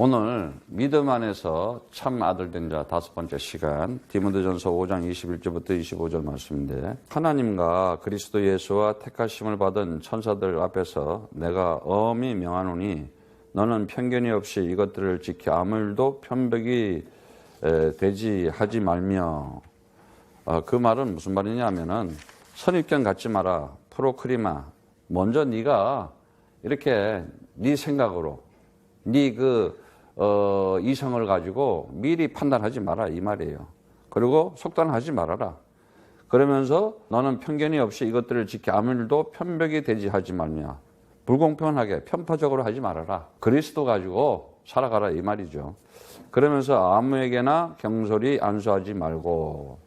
오늘 믿음 안에서 참 아들 된 자 5번째 시간 디모데전서 5장 21절부터 25절 말씀인데, 하나님과 그리스도 예수와 택하심을 받은 천사들 앞에서 내가 엄히 명하노니 너는 편견이 없이 이것들을 지켜 아무 일도 편백이 되지 하지 말며. 그 말은 무슨 말이냐 하면은 선입견 갖지 마라. 프로크리마. 먼저 네가 이렇게 네 생각으로 네 이성을 가지고 미리 판단하지 마라 이 말이에요. 그리고 속단하지 말아라. 그러면서 너는 편견이 없이 이것들을 지켜 아무 일도 편백이 되지 하지 말며. 불공평하게 편파적으로 하지 말아라. 그리스도 가지고 살아가라 이 말이죠. 그러면서 아무에게나 경솔히 안수하지 말고.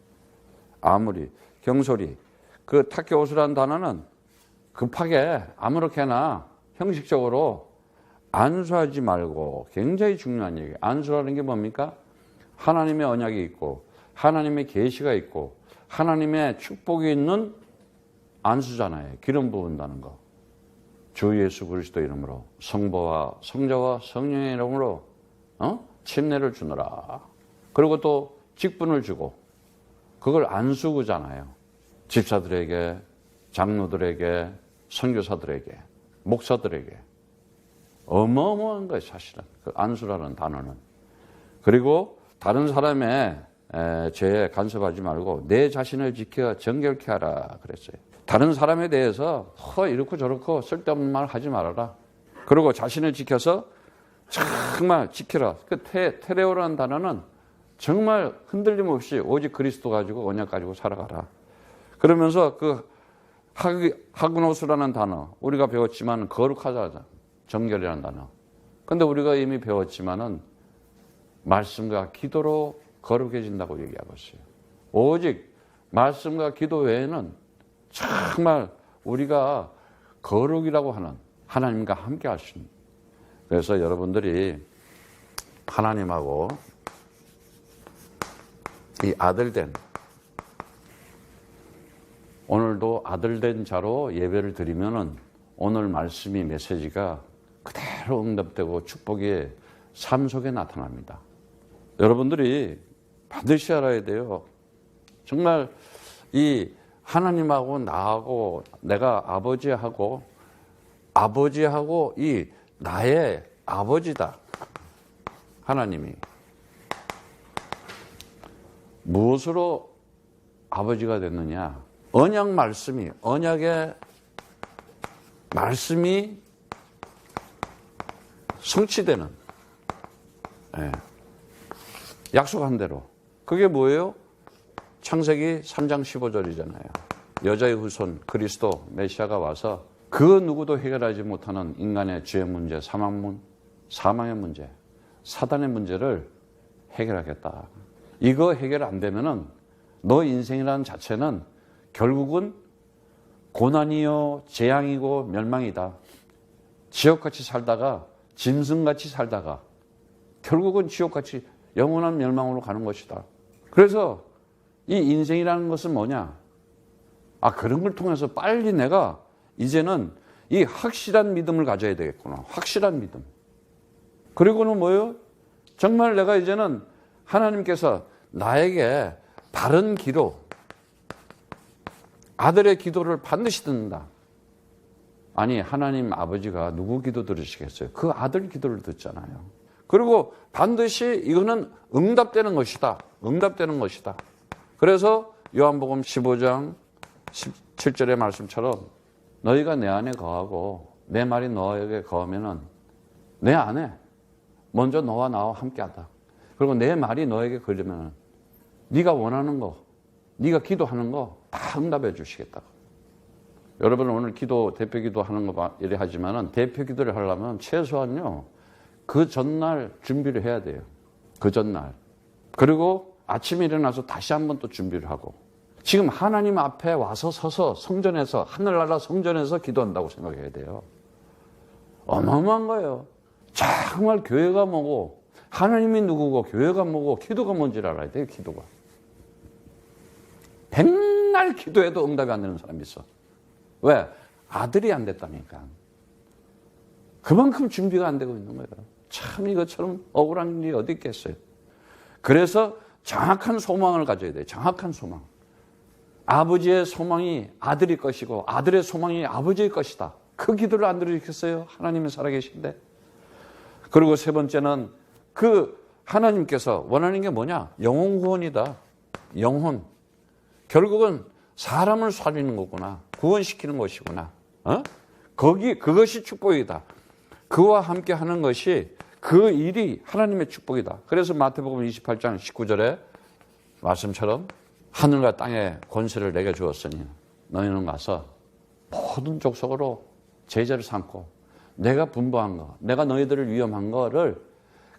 아무리 경솔히, 그 타케오스라는 단어는 급하게 아무렇게나 형식적으로 안수하지 말고. 굉장히 중요한 얘기예요. 안수라는 게 뭡니까? 하나님의 언약이 있고 하나님의 계시가 있고 하나님의 축복이 있는 안수잖아요. 기름 부은다는 거. 주 예수 그리스도 이름으로 성부와 성자와 성령의 이름으로 침례를 주노라. 그리고 또 직분을 주고, 그걸 안수구잖아요. 집사들에게, 장로들에게, 선교사들에게, 목사들에게. 어마어마한 거예요, 사실은. 그 안수라는 단어는. 그리고 다른 사람의 죄에 간섭하지 말고 내 자신을 지켜 정결케 하라 그랬어요. 다른 사람에 대해서 이렇고 저렇고 쓸데없는 말 하지 말아라. 그리고 자신을 지켜서 정말 지켜라. 그 테레오라는 단어는 정말 흔들림 없이 오직 그리스도 가지고 언약 가지고 살아가라. 그러면서 그 하그노스라는 단어 우리가 배웠지만 거룩하다, 정결이라는 단어. 근데 우리가 이미 배웠지만은 말씀과 기도로 거룩해진다고 얘기하고 있어요. 오직 말씀과 기도 외에는 정말 우리가 거룩이라고 하는 하나님과 함께 할 수 있는. 그래서 여러분들이 하나님하고 이 아들된, 오늘도 아들된 자로 예배를 드리면은 오늘 말씀이 메시지가 그대로 응답되고 축복이 삶 속에 나타납니다. 여러분들이 반드시 알아야 돼요. 정말 이 하나님하고 나하고 내가 아버지하고 이 나의 아버지다. 하나님이. 무엇으로 아버지가 됐느냐? 언약의 말씀이 성취되는, 약속한 대로. 그게 뭐예요? 창세기 3장 15절이잖아요. 여자의 후손 그리스도 메시아가 와서 그 누구도 해결하지 못하는 인간의 죄의 문제, 사망의 문제, 사단의 문제를 해결하겠다. 이거 해결 안 되면은 너 인생이라는 자체는 결국은 고난이요, 재앙이고 멸망이다. 지옥같이 살다가, 짐승같이 살다가 결국은 지옥같이 영원한 멸망으로 가는 것이다. 그래서 이 인생이라는 것은 뭐냐? 그런 걸 통해서 빨리 내가 이제는 이 확실한 믿음을 가져야 되겠구나. 확실한 믿음. 그리고는 뭐예요? 정말 내가 이제는 하나님께서 나에게 바른 기도, 아들의 기도를 반드시 듣는다. 아니, 하나님 아버지가 누구 기도 들으시겠어요? 그 아들 기도를 듣잖아요. 그리고 반드시 이거는 응답되는 것이다. 응답되는 것이다. 그래서 요한복음 15장 17절의 말씀처럼 너희가 내 안에 거하고 내 말이 너에게 거하면은 내 안에 먼저 너와 나와 함께하다. 그리고 내 말이 너에게 걸리면 네가 원하는 거, 네가 기도하는 거 다 응답해 주시겠다. 여러분 오늘 대표 기도하는 거 이래 하지만은 대표 기도를 하려면 최소한요 그 전날 준비를 해야 돼요. 그 전날. 그리고 아침에 일어나서 다시 한번 또 준비를 하고. 지금 하나님 앞에 와서 서서 성전에서, 하늘나라 성전에서 기도한다고 생각해야 돼요. 어마어마한 거예요. 정말 교회가 뭐고 하나님이 누구고 교회가 뭐고 기도가 뭔지를 알아야 돼요. 기도가. 백날 기도해도 응답이 안 되는 사람이 있어. 왜? 아들이 안 됐다니까. 그만큼 준비가 안 되고 있는 거예요. 참 이것처럼 억울한 일이 어디 있겠어요. 그래서 정확한 소망을 가져야 돼요. 정확한 소망. 아버지의 소망이 아들일 것이고 아들의 소망이 아버지의 것이다. 그 기도를 안 들으셨어요? 하나님이 살아계신데. 그리고 세 번째는 그 하나님께서 원하는 게 뭐냐? 영혼 구원이다. 영혼. 결국은 사람을 살리는 거구나. 구원시키는 것이구나. 그것이 축복이다. 그와 함께 하는 것이 그 일이 하나님의 축복이다. 그래서 마태복음 28장 19절에 말씀처럼 하늘과 땅에 권세를 내게 주었으니 너희는 가서 모든 족속으로 제자를 삼고 내가 분부한 거, 내가 너희들을 위험한 거를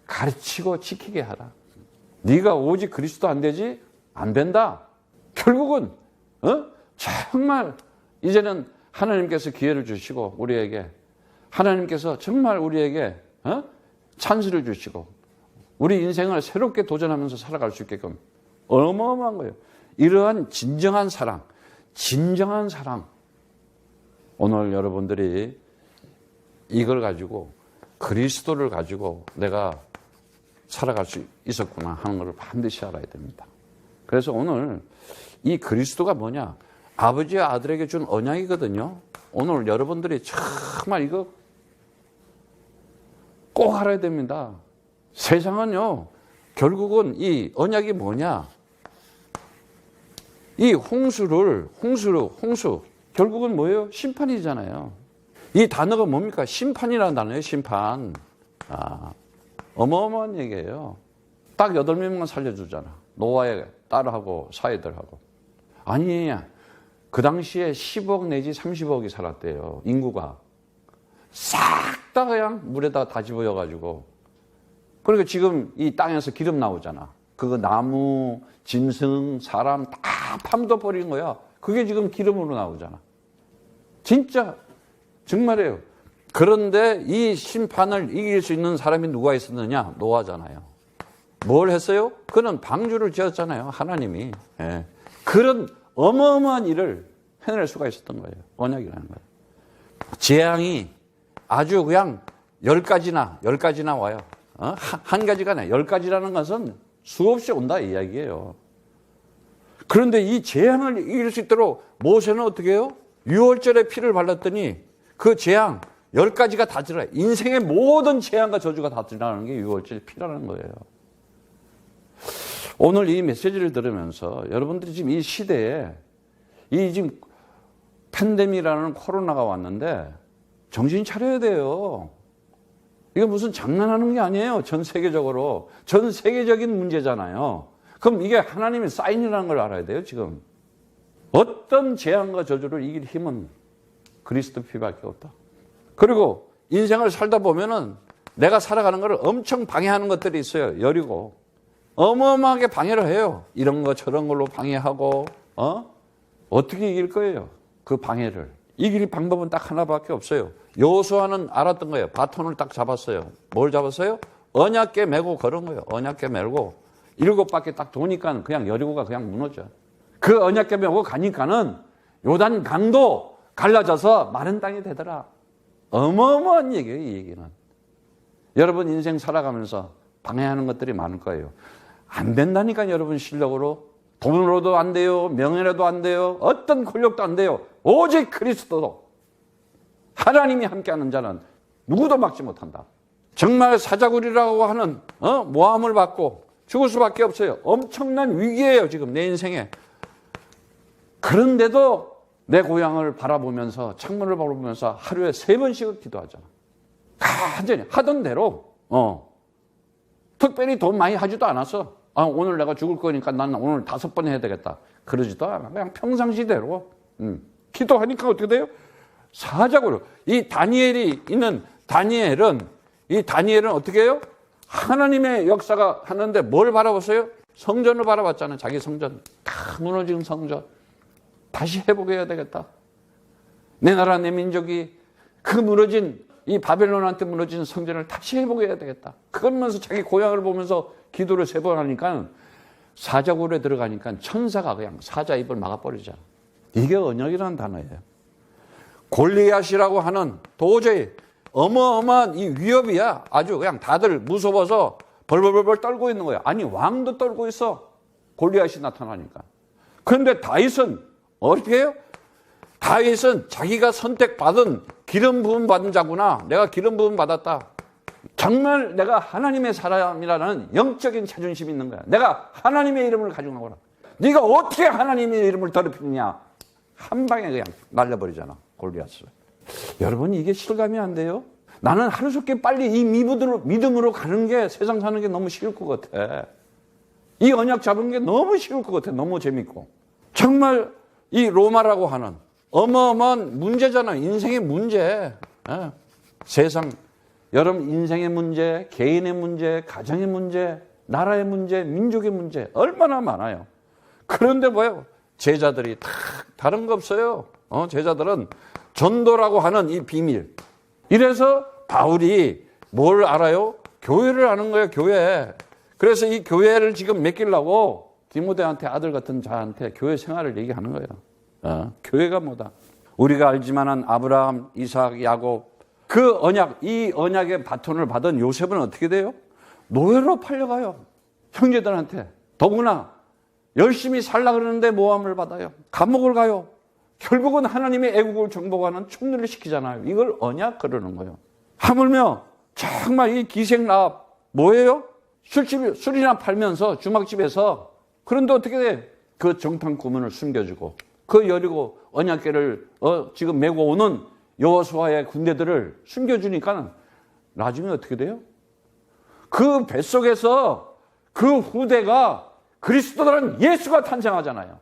가르치고 지키게 하라. 네가 오직 그리스도 안 되지? 안 된다. 결국은 정말 이제는 하나님께서 기회를 주시고 우리에게 하나님께서 정말 우리에게 찬스를 주시고 우리 인생을 새롭게 도전하면서 살아갈 수 있게끔 어마어마한 거예요. 이러한 진정한 사랑 오늘 여러분들이 이걸 가지고 그리스도를 가지고 내가 살아갈 수 있었구나 하는 것을 반드시 알아야 됩니다. 그래서 오늘 이 그리스도가 뭐냐? 아버지와 아들에게 준 언약이거든요. 오늘 여러분들이 정말 이거 꼭 알아야 됩니다. 세상은요, 결국은 이 언약이 뭐냐? 이 홍수. 결국은 뭐예요? 심판이잖아요. 이 단어가 뭡니까? 심판이라는 단어예요, 심판. 어마어마한 얘기예요. 딱 8명만 살려주잖아. 노아의 딸하고 사이들하고. 아니, 그 당시에 10억 내지 30억이 살았대요, 인구가. 싹 다 그냥 물에다 다 집어여가지고. 그러니까 지금 이 땅에서 기름 나오잖아. 그거 나무, 짐승, 사람 다 파묻어 버린 거야. 그게 지금 기름으로 나오잖아. 진짜 정말이에요. 그런데 이 심판을 이길 수 있는 사람이 누가 있었느냐? 노아잖아요. 뭘 했어요? 그는 방주를 지었잖아요, 하나님이. 예. 그런 어마어마한 일을 해낼 수가 있었던 거예요. 언약이라는 거예요. 재앙이 아주 그냥 10가지나 와요. 한 가지가 아니라 10가지라는 것은 수없이 온다 이 이야기예요. 그런데 이 재앙을 이길 수 있도록 모세는 어떻게 해요? 유월절에 피를 발랐더니 그 재앙 10가지가 다 드러나요. 인생의 모든 재앙과 저주가 다 드러나는 게 유월절 피라는 거예요. 오늘 이 메시지를 들으면서 여러분들이 지금 이 시대에 이 지금 팬데믹이라는 코로나가 왔는데 정신 차려야 돼요. 이거 무슨 장난하는 게 아니에요. 전 세계적으로. 전 세계적인 문제잖아요. 그럼 이게 하나님의 사인이라는 걸 알아야 돼요, 지금. 어떤 재앙과 저주를 이길 힘은 그리스도 피밖에 없다. 그리고 인생을 살다 보면은 내가 살아가는 걸 엄청 방해하는 것들이 있어요. 여리고. 어마어마하게 방해를 해요. 이런 거 저런 걸로 방해하고, 어떻게 이길 거예요? 그 방해를. 이길 방법은 딱 하나밖에 없어요. 여호수아는 알았던 거예요. 바톤을 딱 잡았어요. 뭘 잡았어요? 언약궤 메고 걸은 거예요. 언약궤 메고 7바퀴 딱 도니까 그냥 여리고가 그냥 무너져. 그 언약궤 메고 가니까는 요단 강도 갈라져서 마른 땅이 되더라. 어마어마한 얘기예요, 이 얘기는. 여러분 인생 살아가면서 방해하는 것들이 많을 거예요. 안 된다니까, 여러분 실력으로. 돈으로도 안 돼요. 명예로도 안 돼요. 어떤 권력도 안 돼요. 오직 그리스도도. 하나님이 함께하는 자는 누구도 막지 못한다. 정말 사자굴이라고 하는 모함을 받고 죽을 수밖에 없어요. 엄청난 위기예요, 지금 내 인생에. 그런데도 내 고향을 바라보면서, 창문을 바라보면서 하루에 3번씩은 기도하잖아. 완전히 하던 대로. 특별히 돈 많이 하지도 않았어. 오늘 내가 죽을 거니까 난 오늘 5번 해야 되겠다. 그러지도 않아. 그냥 평상시대로. 기도하니까 어떻게 돼요? 사자굴. 이 다니엘이 있는 다니엘은 어떻게 해요? 하나님의 역사가 하는데 뭘 바라봤어요? 성전을 바라봤잖아요. 자기 성전. 다 무너진 성전. 다시 회복해야 되겠다. 내 나라, 내 민족이 그 무너진 이 바벨론한테 무너진 성전을 다시 회복해야 되겠다. 그러면서 자기 고향을 보면서 기도를 3번 하니까 사자굴에 들어가니까 천사가 그냥 사자 입을 막아버리잖아. 이게 언약이라는 단어예요. 골리앗이라고 하는 도저히 어마어마한 이 위협이야. 아주 그냥 다들 무서워서 벌벌벌 떨고 있는 거야. 아니 왕도 떨고 있어. 골리앗이 나타나니까. 그런데 다윗은 어떻게 해요? 다윗은 자기가 선택받은 기름 부음 받은 자구나. 내가 기름 부음 받았다. 정말 내가 하나님의 사람이라는 영적인 자존심이 있는 거야. 내가 하나님의 이름을 가지고 나오라. 네가 어떻게 하나님의 이름을 더럽히느냐. 한 방에 그냥 날려버리잖아. 골리앗을. 여러분 이게 실감이 안 돼요? 나는 하루속히 빨리 이 믿음으로 가는 게 세상 사는 게 너무 쉬울 것 같아. 이 언약 잡은 게 너무 쉬울 것 같아. 너무 재밌고. 정말 이 로마라고 하는 어마어마한 문제잖아. 인생의 문제. 세상 여러분 인생의 문제, 개인의 문제, 가정의 문제, 나라의 문제, 민족의 문제 얼마나 많아요. 그런데 뭐예요? 제자들이 다 다른 거 없어요. 제자들은 전도라고 하는 이 비밀. 이래서 바울이 뭘 알아요? 교회를 아는 거예요. 교회. 그래서 이 교회를 지금 맡기려고 디모데한테 아들 같은 자한테 교회 생활을 얘기하는 거예요. 교회가 뭐다? 우리가 알지만은 아브라함, 이삭, 야곱 그 언약, 이 언약의 바톤을 받은 요셉은 어떻게 돼요? 노예로 팔려가요. 형제들한테. 더구나 열심히 살라 그러는데 모함을 받아요. 감옥을 가요. 결국은 하나님의 애국을 정복하는 총리를 시키잖아요. 이걸 언약 그러는 거예요. 하물며 정말 이 기생라합 뭐예요? 술이나 팔면서 주막집에서. 그런데 어떻게 돼? 그 정탐 구문을 숨겨주고 그 여리고 언약궤를 지금 메고 오는 여호수아의 군대들을 숨겨주니까 나중에 어떻게 돼요? 그 뱃속에서 그 후대가 그리스도라는 예수가 탄생하잖아요.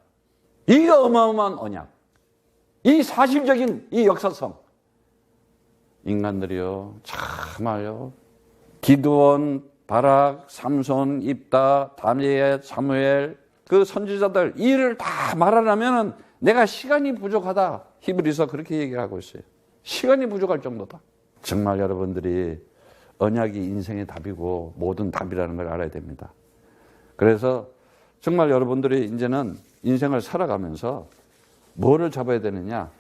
이 어마어마한 언약. 이 사실적인 이 역사성. 인간들이요. 참아요. 기드온, 바락, 삼손, 입다, 다니엘, 사무엘 그 선지자들 이 일을 다 말하려면 내가 시간이 부족하다. 히브리서 그렇게 얘기를 하고 있어요. 시간이 부족할 정도다. 정말 여러분들이 언약이 인생의 답이고 모든 답이라는 걸 알아야 됩니다. 그래서 정말 여러분들이 이제는 인생을 살아가면서 뭐를 잡아야 되느냐.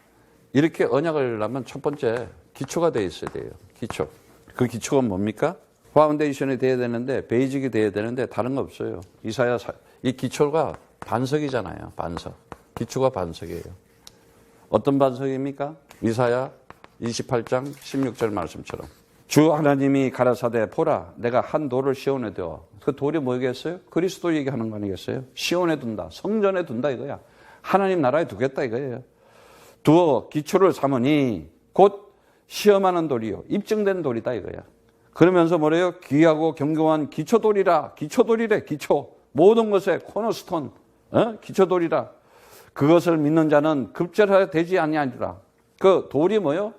이렇게 언약을 하려면 첫 번째 기초가 되어 있어야 돼요. 기초. 그 기초가 뭡니까? 파운데이션이 돼야 되는데 베이직이 돼야 되는데 다른 거 없어요. 이 기초가 반석이잖아요. 반석. 기초가 반석이에요. 어떤 반석입니까? 이사야 28장 16절 말씀처럼 주 하나님이 가라사대 보라 내가 한 돌을 시온에 두어. 그 돌이 뭐겠어요? 그리스도 얘기하는 거 아니겠어요? 시온에 둔다. 성전에 둔다 이거야. 하나님 나라에 두겠다 이거예요. 두어 기초를 삼으니 곧 시험하는 돌이요. 입증된 돌이다 이거야. 그러면서 뭐래요? 귀하고 견고한 기초돌이라. 기초돌이래. 기초. 모든 것의 코너스톤. 기초돌이라. 그것을 믿는 자는 급절하여 되지 아니하리라. 그 돌이 뭐요?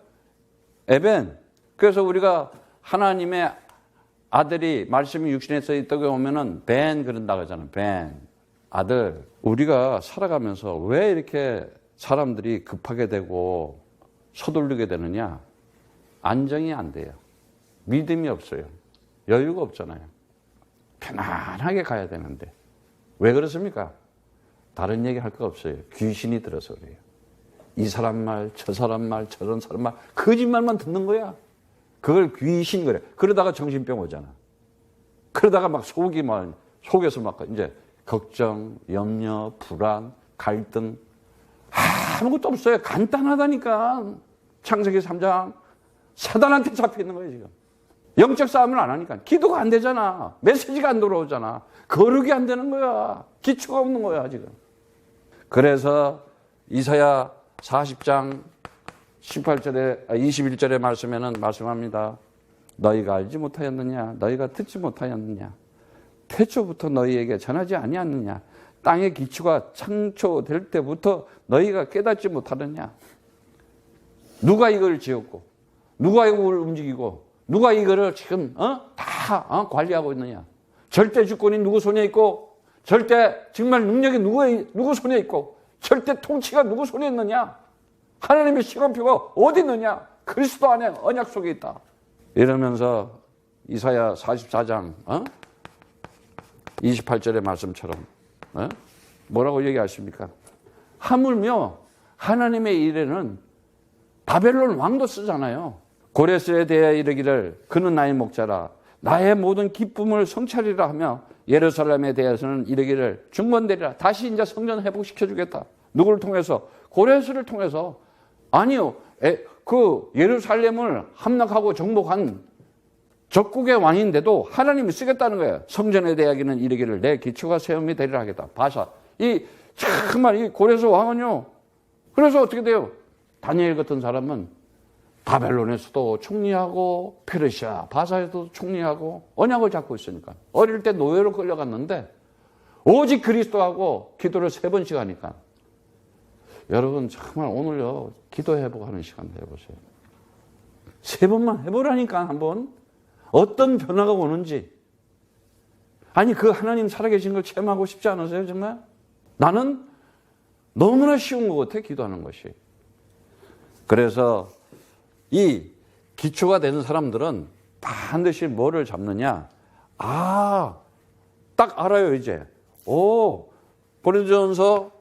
에벤. 그래서 우리가 하나님의 아들이 말씀이 육신에서 있다고 오면은 벤 그런다고 하잖아요. 벤. 아들. 우리가 살아가면서 왜 이렇게 사람들이 급하게 되고 서둘르게 되느냐? 안정이 안 돼요. 믿음이 없어요. 여유가 없잖아요. 편안하게 가야 되는데. 왜 그렇습니까? 다른 얘기 할 거 없어요. 귀신이 들어서 그래요. 이 사람 말, 저 사람 말, 저런 사람 말, 거짓말만 듣는 거야. 그걸 귀신 그래. 그러다가 정신병 오잖아. 그러다가 막 속에서 막 이제 걱정, 염려, 불안, 갈등. 아무것도 없어요. 간단하다니까. 창세기 3장. 사단한테 잡혀 있는 거예요, 지금. 영적 싸움을 안 하니까. 기도가 안 되잖아. 메시지가 안 들어오잖아. 거룩이 안 되는 거야. 기초가 없는 거야, 지금. 그래서 이사야 40장 21절의 말씀에는 말씀합니다. 너희가 알지 못하였느냐? 너희가 듣지 못하였느냐? 태초부터 너희에게 전하지 아니하느냐? 땅의 기초가 창초될 때부터 너희가 깨닫지 못하느냐? 누가 이걸 지었고 누가 이걸 움직이고 누가 이거를 지금 다 관리하고 있느냐? 절대 주권이 누구 손에 있고 절대 정말 능력이 누구 손에 있고 절대 통치가 누구 손에 있느냐? 하나님의 시간표가 어디 있느냐? 그리스도 안에 언약 속에 있다. 이러면서 이사야 44장 28절의 말씀처럼 뭐라고 얘기하십니까? 하물며 하나님의 일에는 바벨론 왕도 쓰잖아요. 고레스에 대해 이르기를 그는 나의 목자라 나의 모든 기쁨을 성찰이라 하며 예루살렘에 대해서는 이르기를 중건되리라. 다시 이제 성전 회복시켜주겠다. 누구를 통해서? 고레스를 통해서. 아니요. 그 예루살렘을 함락하고 정복한 적국의 왕인데도 하나님이 쓰겠다는 거예요. 성전에 대하기는 이르기를 내 기초가 세움이 되리라 하겠다. 바사. 정말 이 고레스 왕은요. 그래서 어떻게 돼요? 다니엘 같은 사람은 바벨론에서도 총리하고 페르시아, 바사에서도 총리하고 언약을 잡고 있으니까. 어릴 때 노예로 끌려갔는데 오직 그리스도하고 기도를 3번씩 하니까. 여러분 정말 오늘요 기도 회복하는 시간 해보세요. 3번만 해보라니까 한번. 어떤 변화가 오는지. 아니 그 하나님 살아계신 걸 체험하고 싶지 않으세요 정말? 나는 너무나 쉬운 것 같아 기도하는 것이. 그래서 이 기초가 되는 사람들은 반드시 뭐를 잡느냐? 딱 알아요 이제. 고린도전서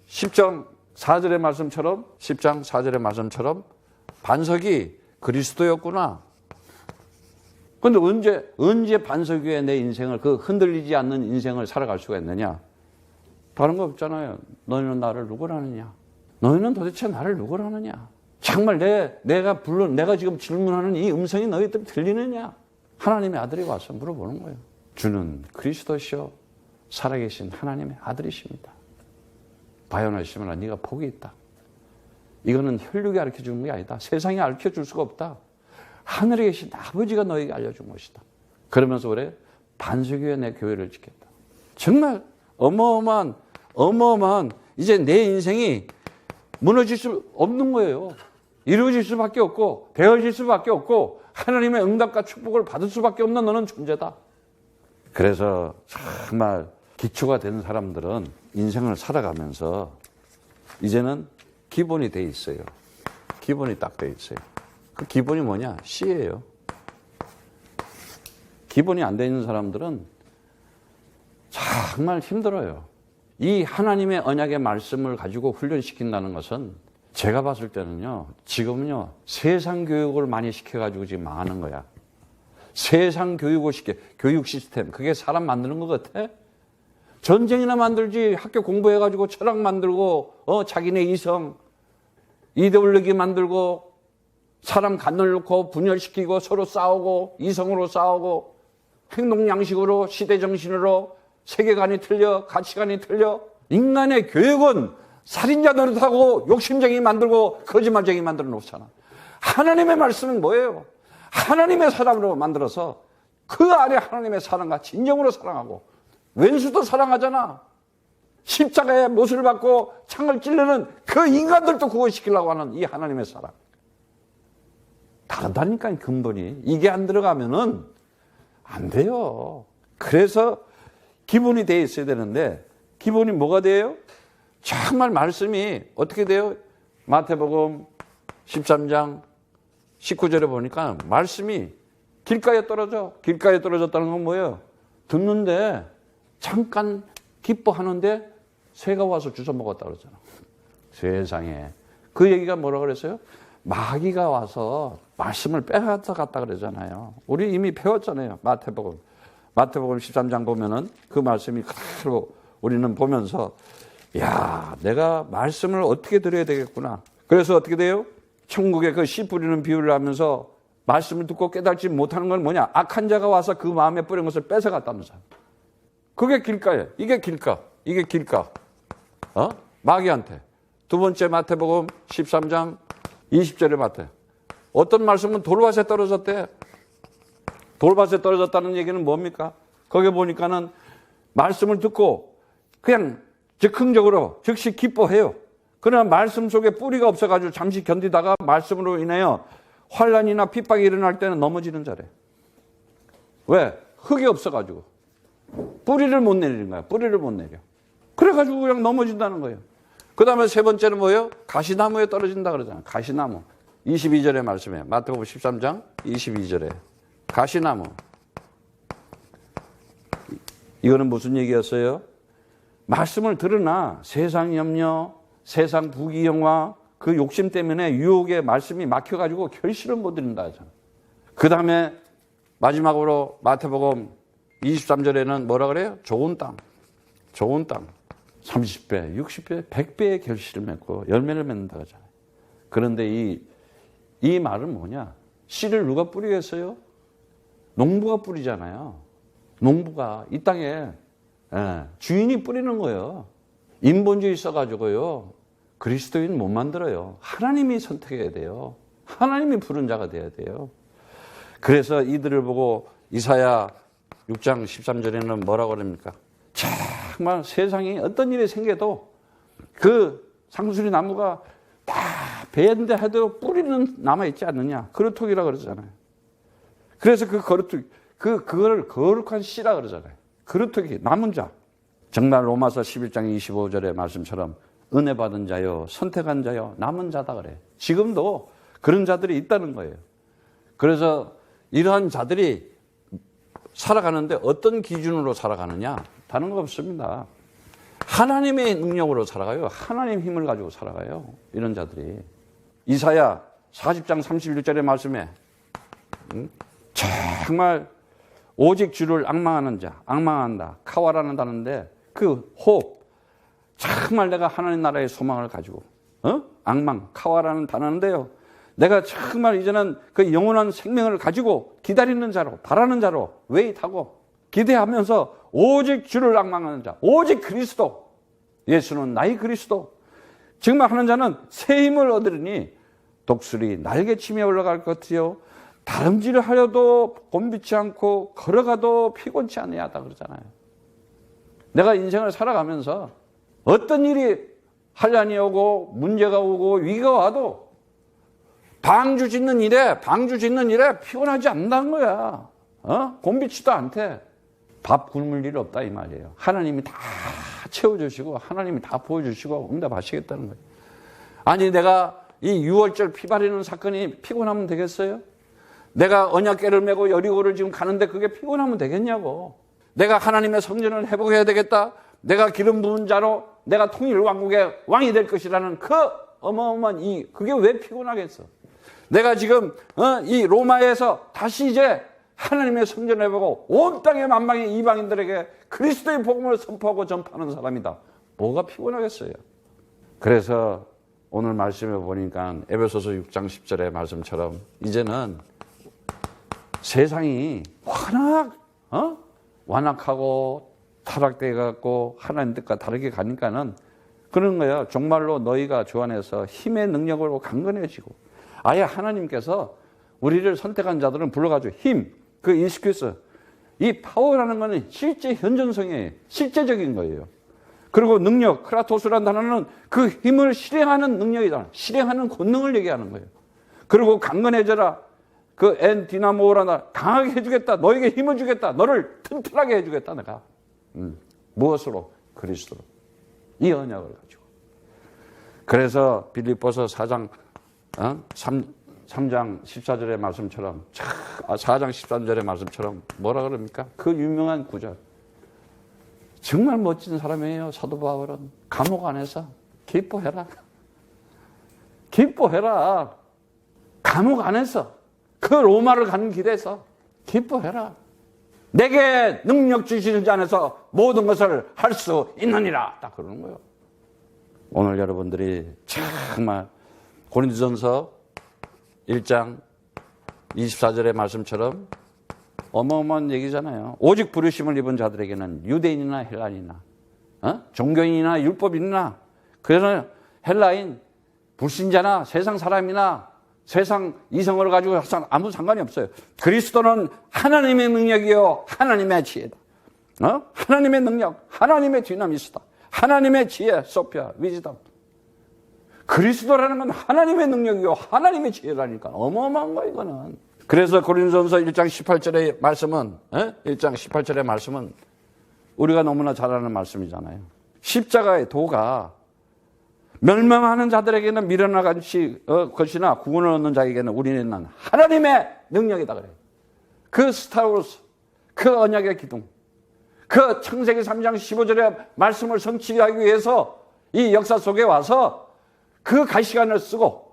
10장 4절의 말씀처럼 10장 4절의 말씀처럼 반석이 그리스도였구나. 그런데 언제 반석 위에 내 인생을 그 흔들리지 않는 인생을 살아갈 수가 있느냐? 다른 거 없잖아요. 너희는 나를 누구라느냐? 너희는 도대체 나를 누구라느냐? 정말 내가 지금 질문하는 이 음성이 너희들 들리느냐? 하나님의 아들이 와서 물어보는 거예요. 주는 그리스도시요 살아계신 하나님의 아들이십니다. 바요나 시몬아 네가 복이 있다. 이거는 혈육이 가르쳐주는 게 아니다. 세상이 가르쳐줄 수가 없다. 하늘에 계신 아버지가 너에게 알려준 것이다. 그러면서 그래 반석 위에 내 교회를 짓겠다. 정말 어마어마한 이제 내 인생이 무너질 수 없는 거예요. 이루어질 수밖에 없고 되어질 수밖에 없고 하나님의 응답과 축복을 받을 수밖에 없는 너는 존재다. 그래서 정말 기초가 된 사람들은 인생을 살아가면서 이제는 기본이 돼 있어요. 기본이 딱 돼 있어요. 그 기본이 뭐냐? 씨예요. 기본이 안 돼 있는 사람들은 정말 힘들어요. 이 하나님의 언약의 말씀을 가지고 훈련시킨다는 것은 제가 봤을 때는요, 지금은요, 세상 교육을 많이 시켜가지고 지금 망하는 거야. 세상 교육 시스템. 그게 사람 만드는 것 같아? 전쟁이나 만들지, 학교 공부해가지고 철학 만들고, 자기네 이성, 이데올로기 만들고, 사람 간을 놓고 분열시키고 서로 싸우고, 이성으로 싸우고, 행동 양식으로, 시대 정신으로, 세계관이 틀려, 가치관이 틀려. 인간의 교육은 살인자 노릇하고 욕심쟁이 만들고 거짓말쟁이 만들어 놓잖아. 하나님의 말씀은 뭐예요? 하나님의 사람으로 만들어서 그 안에 하나님의 사랑과 진정으로 사랑하고 왼수도 사랑하잖아. 십자가에 못을 받고 창을 찌르는 그 인간들도 구원시키려고 하는 이 하나님의 사랑. 다르다니까 근본이. 이게 안 들어가면은 안 돼요. 그래서 기본이 돼 있어야 되는데 기본이 뭐가 돼요? 정말 말씀이 어떻게 돼요? 마태복음 13장 19절에 보니까 말씀이 길가에 떨어져. 길가에 떨어졌다는 건 뭐예요? 듣는데 잠깐 기뻐하는데 새가 와서 주워 먹었다 그러잖아. 세상에. 그 얘기가 뭐라 그랬어요? 마귀가 와서 말씀을 빼앗아갔다 그러잖아요. 우리 이미 배웠잖아요. 마태복음 13장 보면은 그 말씀이 그대로 우리는 보면서 야, 내가 말씀을 어떻게 들어야 되겠구나. 그래서 어떻게 돼요? 천국에 그 씨 뿌리는 비유를 하면서 말씀을 듣고 깨닫지 못하는 건 뭐냐? 악한 자가 와서 그 마음에 뿌린 것을 뺏어갔다면서. 그게 길가예요. 이게 길가. 마귀한테. 두 번째 마태복음 13장 20절에 마태. 어떤 말씀은 돌밭에 떨어졌대. 돌밭에 떨어졌다는 얘기는 뭡니까? 거기 보니까는 말씀을 듣고 그냥 즉흥적으로 즉시 기뻐해요. 그러나 말씀 속에 뿌리가 없어가지고 잠시 견디다가 말씀으로 인하여 환난이나 핍박이 일어날 때는 넘어지는 자래. 왜? 흙이 없어가지고. 뿌리를 못 내리는 거야. 뿌리를 못 내려. 그래가지고 그냥 넘어진다는 거예요. 그 다음에 세 번째는 뭐예요? 가시나무에 떨어진다 그러잖아요. 가시나무. 22절의 말씀이에요. 마태복음 13장 22절에. 가시나무. 이거는 무슨 얘기였어요? 말씀을 들으나 세상 염려, 세상 부귀영화, 그 욕심 때문에 유혹의 말씀이 막혀가지고 결실을 못 드린다 하잖아. 그 다음에 마지막으로 마태복음 23절에는 뭐라 그래요? 좋은 땅. 좋은 땅. 30배, 60배, 100배의 결실을 맺고 열매를 맺는다 하잖아요. 그런데 이 말은 뭐냐? 씨를 누가 뿌리겠어요? 농부가 뿌리잖아요. 농부가 이 땅에 주인이 뿌리는 거예요. 인본주의 써가지고요. 그리스도인 못 만들어요. 하나님이 선택해야 돼요. 하나님이 부른 자가 돼야 돼요. 그래서 이들을 보고 이사야 6장 13절에는 뭐라고 그럽니까? 정말 세상에 어떤 일이 생겨도 그 상수리 나무가 다 베는데 해도 뿌리는 남아있지 않느냐. 거루통이라고 그러잖아요. 그래서 그 거루통, 그거를 거룩한 씨라 그러잖아요. 거루통이 남은 자. 정말 로마서 11장 25절의 말씀처럼 은혜 받은 자요, 선택한 자요, 남은 자다 그래. 지금도 그런 자들이 있다는 거예요. 그래서 이러한 자들이 살아가는데 어떤 기준으로 살아가느냐? 다른 거 없습니다. 하나님의 능력으로 살아가요. 하나님 힘을 가지고 살아가요. 이런 자들이. 이사야 40장 31절의 말씀에 정말 오직 주를 앙망하는 자, 앙망한다. 카와라는 단어인데 그 호흡, 정말 내가 하나님 나라의 소망을 가지고 앙망, 카와라는 단어인데요. 내가 정말 이제는 그 영원한 생명을 가지고 기다리는 자로, 바라는 자로 웨이트하고 기대하면서 오직 주를 앙망하는 자, 오직 그리스도, 예수는 나의 그리스도. 정말 하는 자는 새 힘을 얻으리니 독수리 날개치며 올라갈 것 같아요. 다름질을 하려도 곤비치 않고 걸어가도 피곤치 아니하다 그러잖아요. 내가 인생을 살아가면서 어떤 일이 한란이 오고 문제가 오고 위기가 와도 방주 짓는 일에 피곤하지 않는다는 거야. 곤비치도 않대. 밥 굶을 일 없다 이 말이에요. 하나님이 다 채워주시고 하나님이 다 보여주시고 응답하시겠다는 거예요. 아니 내가 이 6월절 피 바리는 사건이 피곤하면 되겠어요? 내가 언약궤를 메고 여리고를 지금 가는데 그게 피곤하면 되겠냐고. 내가 하나님의 성전을 회복해야 되겠다. 내가 기름 부은 자로 내가 통일 왕국의 왕이 될 것이라는 그 어마어마한 그게 왜 피곤하겠어? 내가 지금 이 로마에서 다시 이제 하나님의 성전을 회복하고 온 땅의 만방의 이방인들에게 그리스도의 복음을 선포하고 전파하는 사람이다. 뭐가 피곤하겠어요? 그래서 오늘 말씀에 보니까 에베소서 6장 10절의 말씀처럼 이제는 세상이 완악하고 타락되어 갖고 하나님 뜻과 다르게 가니까는 그런 거예요. 정말로 너희가 주 안에서 힘의 능력으로 강건해지고 아예 하나님께서 우리를 선택한 자들은 불러가지고 힘, 그 인스큐스, 이 파워라는 거는 실제 현존성이에요. 실제적인 거예요. 그리고 능력, 크라토스라는 단어는 그 힘을 실행하는 능력이잖아. 실행하는 권능을 얘기하는 거예요. 그리고 강건해져라. 그 엔디나모라나 강하게 해주겠다. 너에게 힘을 주겠다. 너를 튼튼하게 해주겠다. 내가. 무엇으로? 그리스도로. 이 언약을 가지고. 그래서 빌립보서 4장 3장 14절의 말씀처럼 4장 13절의 말씀처럼 뭐라 그럽니까? 그 유명한 구절. 정말 멋진 사람이에요. 사도 바울은. 감옥 안에서 기뻐해라. 기뻐해라. 감옥 안에서 그 로마를 가는 길에서 기뻐해라. 내게 능력 주시는 자 안에서 모든 것을 할 수 있느니라. 딱 그러는 거예요. 오늘 여러분들이 정말 고린도전서 1장 24절의 말씀처럼 어마어마한 얘기잖아요. 오직 부르심을 입은 자들에게는 유대인이나 헬라인이나 종교인이나 율법인이나 그래서 헬라인, 불신자나 세상 사람이나 세상 이성을 가지고 아무 상관이 없어요. 그리스도는 하나님의 능력이요 하나님의 지혜다. 하나님의 능력, 하나님의 디나미스다. 하나님의 지혜, 소피아, 위즈덤. 그리스도라는 건 하나님의 능력이요 하나님의 지혜라니까. 어마어마한 거야 이거는. 그래서 고린도전서 1장 18절의 말씀은 1장 18절의 말씀은 우리가 너무나 잘 아는 말씀이잖아요. 십자가의 도가 멸망하는 자들에게는 미련한 것이나 구원을 얻는 자에게는 우리는 하나님의 능력이다 그래요. 그 스타워스, 그 언약의 기둥, 그 창세기 3장 15절의 말씀을 성취하기 위해서 이 역사 속에 와서 그 가시관을 쓰고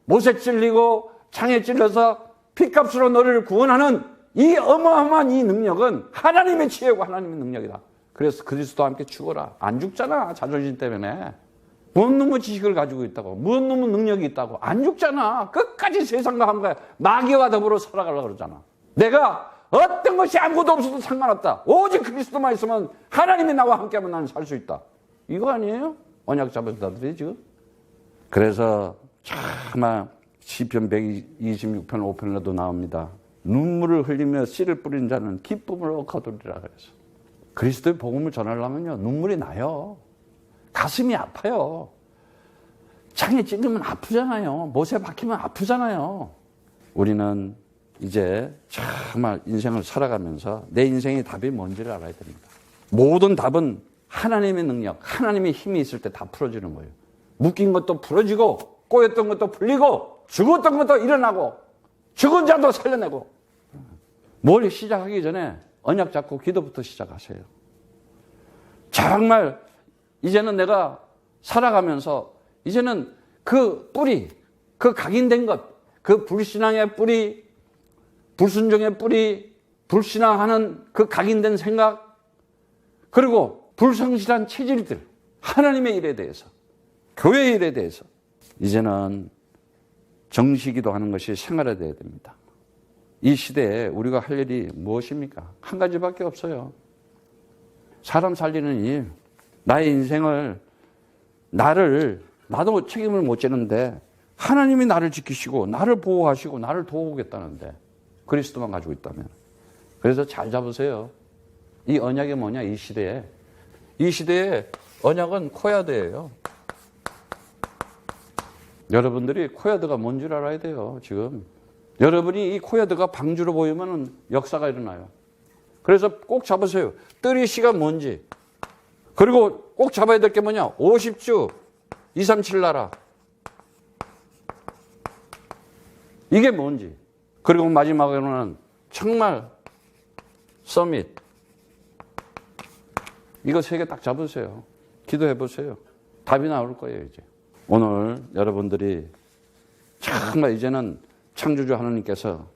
못에 찔리고 창에 찔러서 피값으로 너를 구원하는 이 어마어마한 이 능력은 하나님의 지혜고 하나님의 능력이다. 그래서 그리스도와 함께 죽어라. 안 죽잖아. 자존심 때문에. 무슨 놈의 지식을 가지고 있다고, 무슨 놈의 능력이 있다고. 안 죽잖아. 끝까지 세상과 함께 마귀와 더불어 살아가려고 그러잖아. 내가 어떤 것이 아무것도 없어도 상관없다. 오직 그리스도만 있으면 하나님이 나와 함께하면 나는 살 수 있다. 이거 아니에요? 언약 잡은 자들이 지금. 그래서 정말 시편 126편 5편에도 나옵니다. 눈물을 흘리며 씨를 뿌린 자는 기쁨을 거두리라 그래서. 그리스도의 복음을 전하려면요, 눈물이 나요. 가슴이 아파요. 창에 찔리면 아프잖아요. 못에 박히면 아프잖아요. 우리는 이제 정말 인생을 살아가면서 내 인생의 답이 뭔지를 알아야 됩니다. 모든 답은 하나님의 능력, 하나님의 힘이 있을 때 다 풀어지는 거예요. 묶인 것도 풀어지고, 꼬였던 것도 풀리고, 죽었던 것도 일어나고, 죽은 자도 살려내고. 뭘 시작하기 전에 언약 잡고 기도부터 시작하세요. 정말 이제는 내가 살아가면서 이제는 그 뿌리, 그 각인된 것, 그 불신앙의 뿌리, 불순종의 뿌리, 불신앙하는 그 각인된 생각, 그리고 불성실한 체질들, 하나님의 일에 대해서, 교회의 일에 대해서 이제는 정시기도 하는 것이 생활화되어야 됩니다. 이 시대에 우리가 할 일이 무엇입니까? 한 가지밖에 없어요. 사람 살리는 일. 나의 인생을, 나도 책임을 못 지는데 하나님이 나를 지키시고 나를 보호하시고 나를 도우겠다는데 그리스도만 가지고 있다면. 그래서 잘 잡으세요. 이 언약이 뭐냐, 이 시대에. 이 시대에 언약은 코야드예요. 여러분들이 코야드가 뭔 줄 알아야 돼요, 지금. 여러분이 이 코야드가 방주로 보이면 역사가 일어나요. 그래서 꼭 잡으세요. 뜨리시가 뭔지. 그리고 꼭 잡아야 될 게 뭐냐, 50주 237 나라. 이게 뭔지. 그리고 마지막으로는 정말 서밋. 이거 세 개 딱 잡으세요. 기도해 보세요. 답이 나올 거예요, 이제. 오늘 여러분들이 정말 이제는 창조주 하나님께서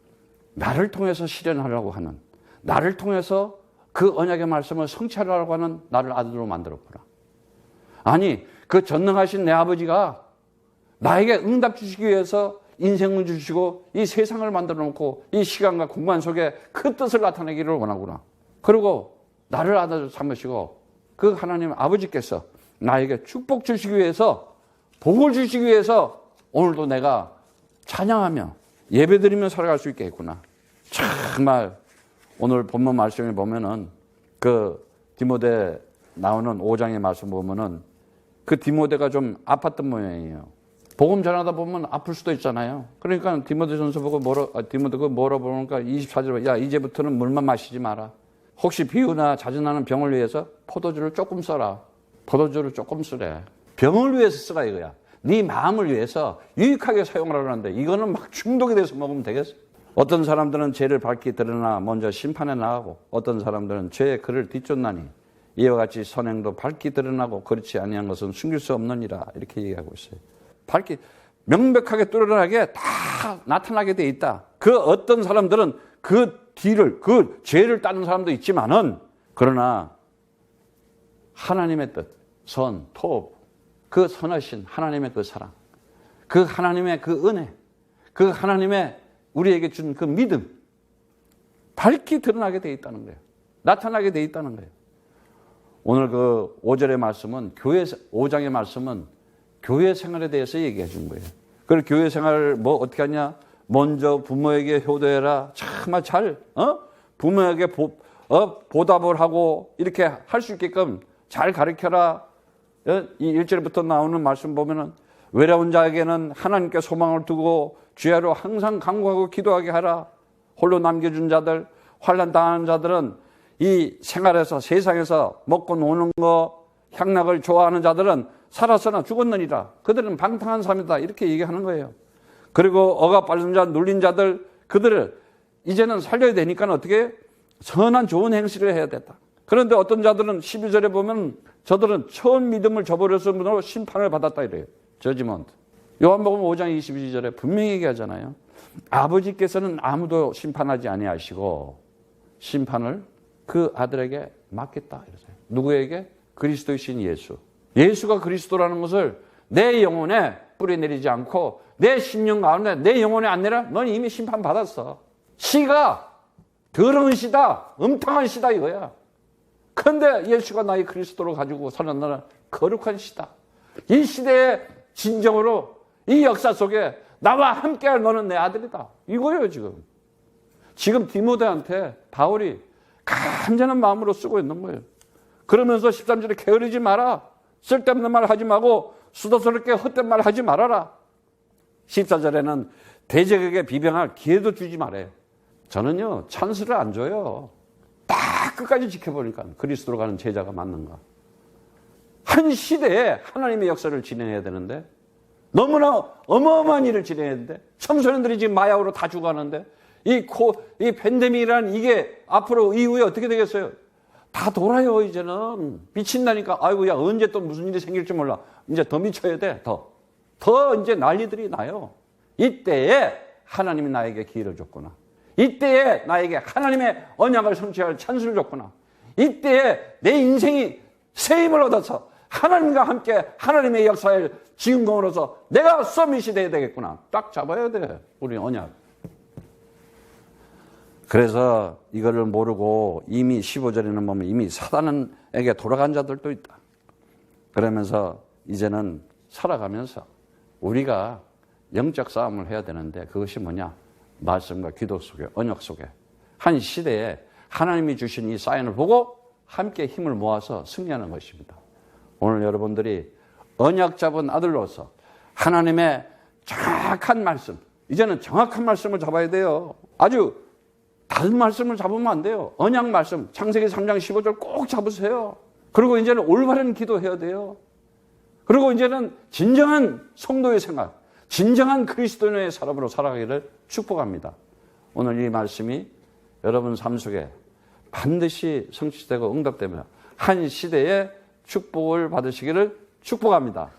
나를 통해서 실현하려고 하는, 나를 통해서 그 언약의 말씀을 성취하려고 하는 나를 아들로 만들었구나. 아니, 그 전능하신 내 아버지가 나에게 응답 주시기 위해서 인생을 주시고 이 세상을 만들어 놓고 이 시간과 공간 속에 그 뜻을 나타내기를 원하구나. 그리고 나를 아들 삼으시고 그 하나님 아버지께서 나에게 축복 주시기 위해서, 복을 주시기 위해서 오늘도 내가 찬양하며 예배드리며 살아갈 수 있게 했구나. 정말 오늘 본문 말씀을 보면은 그 디모데 나오는 5장의 말씀 보면은 그 디모데가 좀 아팠던 모양이에요. 복음 전하다 보면 아플 수도 있잖아요. 그러니까 디모데전서 보고 디모데가 뭐라 보니까 24절, 야, 이제부터는 물만 마시지 마라. 혹시 비유나 자주나는 병을 위해서 포도주를 조금 써라. 포도주를 조금 쓰래. 병을 위해서 쓰라 이거야. 네 마음을 위해서 유익하게 사용하라고 하는데 이거는 막 중독이 돼서 먹으면 되겠어? 어떤 사람들은 죄를 밝히 드러나 먼저 심판에 나가고 어떤 사람들은 죄의 그를 뒤쫓나니 이와 같이 선행도 밝히 드러나고 그렇지 아니한 것은 숨길 수 없느니라. 이렇게 얘기하고 있어요. 밝히 명백하게 뚜렷하게 다 나타나게 돼 있다. 그 어떤 사람들은 그 뒤를, 그 죄를 따는 사람도 있지만은, 그러나 하나님의 뜻, 선, 토, 그 선하신 하나님의 그 사랑, 그 하나님의 그 은혜, 그 하나님의 우리에게 준 그 믿음, 밝히 드러나게 돼 있다는 거예요. 나타나게 돼 있다는 거예요. 오늘 그 5절의 말씀은, 5장의 말씀은 교회 생활에 대해서 얘기해 준 거예요. 그리고 교회 생활을 뭐 어떻게 하냐? 먼저 부모에게 효도해라. 정말 잘, 부모에게 보답을 하고 이렇게 할 수 있게끔 잘 가르쳐라. 이 1절부터 나오는 말씀 보면은 외로운 자에게는 하나님께 소망을 두고 주야로 항상 간구하고 기도하게 하라. 홀로 남겨준 자들, 환난 당하는 자들은 이 생활에서, 세상에서 먹고 노는 거, 향락을 좋아하는 자들은 살았으나 죽었느니라. 그들은 방탕한 삶이다. 이렇게 얘기하는 거예요. 그리고 억압받는 자, 눌린 자들, 그들을 이제는 살려야 되니까 어떻게 선한 좋은 행실을 해야 됐다. 그런데 어떤 자들은 12절에 보면 저들은 처음 믿음을 저버렸으므로 심판을 받았다 이래요. 저지먼트. 요한복음 5장 22절에 분명히 얘기하잖아요. 아버지께서는 아무도 심판하지 아니하시고 심판을 그 아들에게 맡겼다. 이러세요. 누구에게? 그리스도의 신 예수. 예수가 그리스도라는 것을 내 영혼에 뿌리내리지 않고 내 심령 가운데 내 영혼에 안 내려? 넌 이미 심판받았어. 씨가 더러운 씨다. 음탕한 씨다 이거야. 그런데 예수가 나의 그리스도로 가지고 사는 나는 거룩한 씨다. 이 시대의 진정으로 이 역사 속에 나와 함께할 너는 내 아들이다. 이거예요 지금. 지금 디모데한테 바울이 간절한 마음으로 쓰고 있는 거예요. 그러면서 13절에 게으르지 마라. 쓸데없는 말 하지 말고 수도스럽게 헛된 말 하지 말아라. 14절에는 대적에게 비방할 기회도 주지 말아요. 저는요 찬스를 안 줘요. 딱 끝까지 지켜보니까 그리스도로 가는 제자가 맞는가. 한 시대에 하나님의 역사를 진행해야 되는데 너무나 어마어마한 일을 진행해야 되는데 청소년들이 지금 마약으로 다 죽어가는데 이 팬데믹이란 이게 앞으로 이후에 어떻게 되겠어요? 다 돌아요 이제는. 미친다니까. 아이고 야 언제 또 무슨 일이 생길지 몰라. 이제 더 미쳐야 돼. 더 이제 난리들이 나요. 이때에 하나님이 나에게 기회를 줬구나. 이때에 나에게 하나님의 언약을 성취할 찬스를 줬구나. 이때에 내 인생이 새 힘을 얻어서 하나님과 함께 하나님의 역사의 주인공으로서 내가 서밋이 돼야 되겠구나. 딱 잡아야 돼. 우리 언약. 그래서 이거를 모르고 이미 15절에는 보면 이미 사단에게 돌아간 자들도 있다. 그러면서 이제는 살아가면서 우리가 영적 싸움을 해야 되는데 그것이 뭐냐? 말씀과 기도 속에 언약 속에 한 시대에 하나님이 주신 이 사인을 보고 함께 힘을 모아서 승리하는 것입니다. 오늘 여러분들이 언약 잡은 아들로서 하나님의 정확한 말씀, 이제는 정확한 말씀을 잡아야 돼요. 아주 다른 말씀을 잡으면 안 돼요. 언약 말씀, 창세기 3장 15절 꼭 잡으세요. 그리고 이제는 올바른 기도해야 돼요. 그리고 이제는 진정한 성도의 생활, 진정한 그리스도인의 사람으로 살아가기를 축복합니다. 오늘 이 말씀이 여러분 삶 속에 반드시 성취되고 응답되며 한 시대에 축복을 받으시기를 축복합니다.